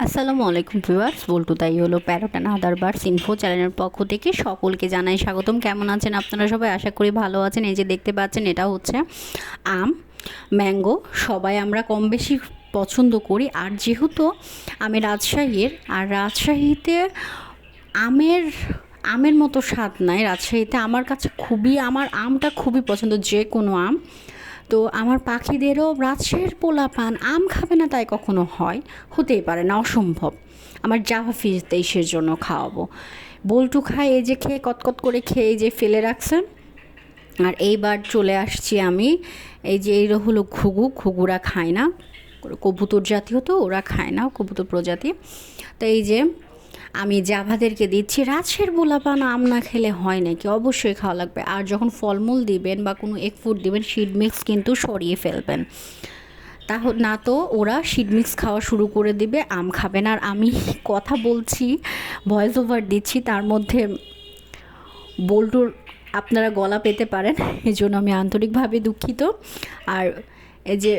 আসসালামু আলাইকুম ভিউয়ার্স, বল্টু তাই হলো parrot and other birds info চ্যানেলের পক্ষ থেকে সকলকে জানাই স্বাগতম। কেমন আছেন আপনারা সবাই? আশা করি ভালো আছেন। এই যে দেখতে পাচ্ছেন, এটা হচ্ছে আম, ম্যাঙ্গো। সবাই আমরা কম বেশি পছন্দ করি। আর যেহেতু আমি রাজশাহীর, আর রাজশাহীতে আমের আমের মতো স্বাদ নাই। রাজশাহীতে আমার কাছে আমার আমটা খুবই পছন্দ, যে কোনো আম। তো আমার পাখিদেরও রাজশাহীর পোলাপান আম খাবে না তাই কখনো হতেই পারে না, অসম্ভব। আমার জাভা ফিশ দেশের জন্য খাওয়াবো। বল্টু খায়, এই যে খেয়ে কতকত করে খেয়ে এই যে ফেলে রাখছে। আর এইবার চলে আসছি আমি, এই যে এই হলো ঘুঘুরা খায় না, কবুতর জাতীয়, তো ওরা খায় না, কবুতর প্রজাতি। তো এই যে আমি জাভাদেরকে দিচ্ছি। রাজশাহীর পোলাপান আম না খেলে হয় নাকি? অবশ্যই খাওয়া লাগবে। আর যখন ফলমূল দিবেন বা কোনো এক ফুড দিবেন, সিড মিক্স কিন্তু সরিয়ে ফেলবেন, না তো ওরা সিড মিক্স খাওয়া শুরু করে দিবে, আম খাবেন। আর আমি কথা বলছি, ভয়েস ওভার দিচ্ছি, তার মধ্যে বল্টুর আপনারা গলা পেতে পারেন, এই জন্য আমি আন্তরিকভাবে দুঃখিত। আর এই যে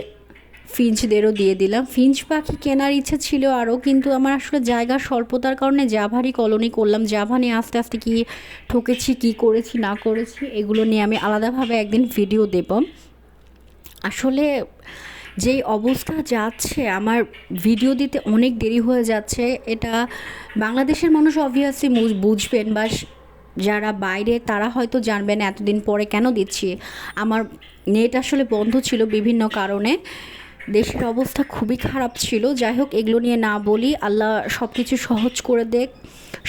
ফিঞ্চদেরও দিয়ে দিলাম। ফিঞ্চ পাখি কেনার ইচ্ছা ছিল আরও, কিন্তু আমার আসলে জায়গার স্বল্পতার কারণে জাভারই কলোনি করলাম। জাভা নিয়ে আস্তে আস্তে কী ঠকেছি, কী করেছি না করেছি, এগুলো নিয়ে আমি আলাদাভাবে একদিন ভিডিও দেব। আসলে যেই অবস্থা যাচ্ছে, আমার ভিডিও দিতে অনেক দেরি হয়ে যাচ্ছে। এটা বাংলাদেশের মানুষ অবভিয়াসলি বুঝবেন, বা যারা বাইরে তারা হয়তো জানবেন এতদিন পরে কেন দিচ্ছি। আমার নেট আসলে বন্ধ ছিল বিভিন্ন কারণে, দেশের অবস্থা খুবই খারাপ ছিল। যাই হোক, এগুলো নিয়ে না বলি। আল্লাহ সব কিছু সহজ করে দেখ,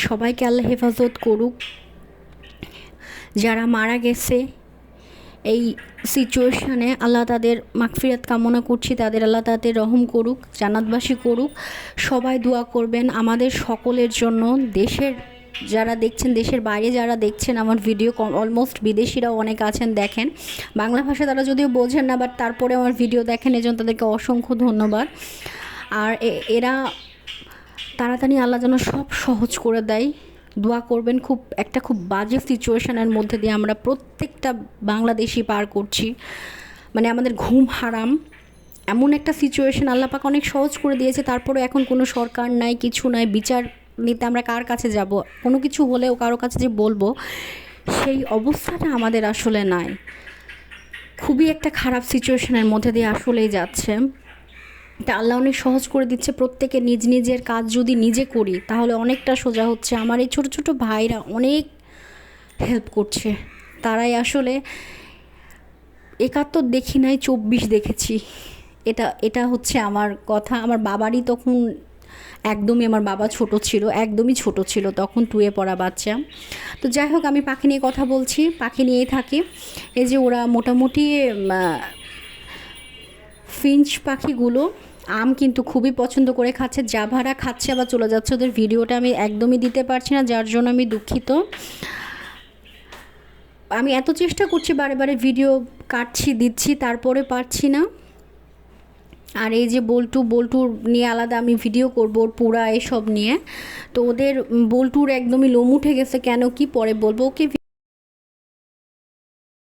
সবাইকে আল্লাহ হেফাজত করুক। যারা মারা গেছে এই সিচুয়েশানে, আল্লাহ তাদের মাগফিরাত কামনা করছি, আল্লাহ তাদের রহম করুক, জান্নাতবাসী করুক। সবাই দোয়া করবেন আমাদের সকলের জন্য। দেশের যারা দেখছেন, দেশের বাইরে যারা দেখছেন আমার ভিডিও, অলমোস্ট বিদেশিরাও অনেক আছেন দেখেন। বাংলা ভাষা তারা যদিও বোঝেন না, বাট তারপরে আমার ভিডিও দেখেন, এজন্য তাদেরকে অসংখ্য ধন্যবাদ। আর এরা তাড়াতাড়ি আল্লাহ যেন সব সহজ করে দেয়, দোয়া করবেন। খুব বাজে সিচুয়েশনের মধ্যে দিয়ে আমরা প্রত্যেকটা বাংলাদেশি পার করছি, মানে আমাদের ঘুম হারাম এমন একটা সিচুয়েশন। আল্লাহ পাক অনেক সহজ করে দিয়েছে, তারপরে এখন কোনো সরকার নাই, কিছু নাই। বিচার নিতে আমরা কার কাছে যাব? কোনো কিছু হলেও কারো কাছে যে বলবো, সেই অবস্থাটা আমাদের আসলে নাই। খুবই একটা খারাপ সিচুয়েশনের মধ্যে দিয়ে আসলেই যাচ্ছে। তা আল্লাহ অনেক সহজ করে দিচ্ছে। প্রত্যেকে নিজের কাজ যদি নিজে করি তাহলে অনেকটা সোজা হচ্ছে। আমার এই ছোটো ছোটো ভাইরা অনেক হেল্প করছে। তারাই আসলে 71 দেখি নাই, 24 দেখেছি। এটা হচ্ছে আমার কথা। আমার বাবারই তখন আমার বাবা একদমই ছোট ছিল তখন, 2 পড়া বাচ্চা। তো যাই হোক, আমি পাখি নিয়ে কথা বলছি, পাখি নিয়েই থাকি। এই যে ওরা মোটামুটি ফিঞ্চ পাখিগুলো আম কিন্তু খুবই পছন্দ করে খাচ্ছে। জাভারা খাচ্ছে আবার চলে যাচ্ছে। ওদের ভিডিওটা আমি একদমই দিতে পারছি না, যার জন্য আমি দুঃখিত। আমি এত চেষ্টা করছি, বারে ভিডিও দিচ্ছি, তারপরে পারছি না। আর এই যে বল্টুর নিয়ে আলাদা আমি ভিডিও করব, ওর পুরা এসব নিয়ে। তো ওদের বল্টুর একদমই লোম উঠে গেছে, কেন কি পরে বলবো। ওকে